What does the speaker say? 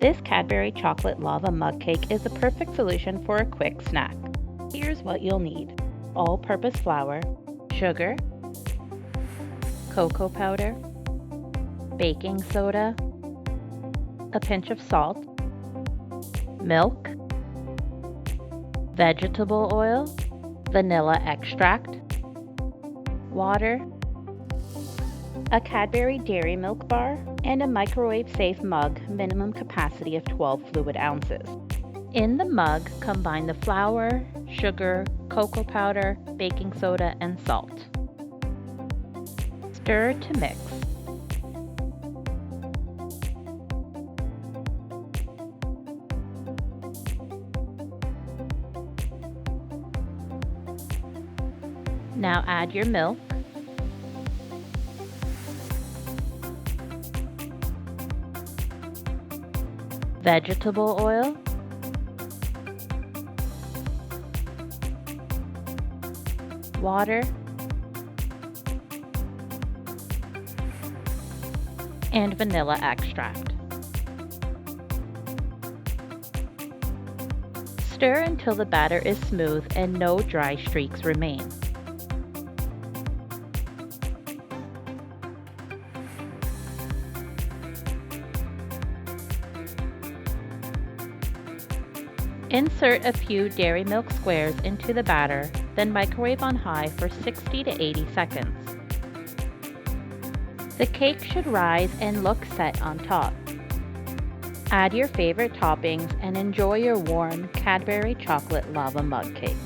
This Cadbury chocolate lava mug cake is a perfect solution for a quick snack. Here's what you'll need: all-purpose flour, sugar, cocoa powder, baking soda, a pinch of salt, milk, vegetable oil, vanilla extract, water, a Cadbury dairy milk bar, and a microwave-safe mug, minimum capacity of 12 fluid ounces. In the mug, combine the flour, sugar, cocoa powder, baking soda, and salt. Stir to mix. Now add your milk, vegetable oil, water, and vanilla extract. Stir until the batter is smooth and no dry streaks remain. Insert a few dairy milk squares into the batter, then microwave on high for 60 to 80 seconds. The cake should rise and look set on top. Add your favorite toppings and enjoy your warm Cadbury chocolate lava mug cake.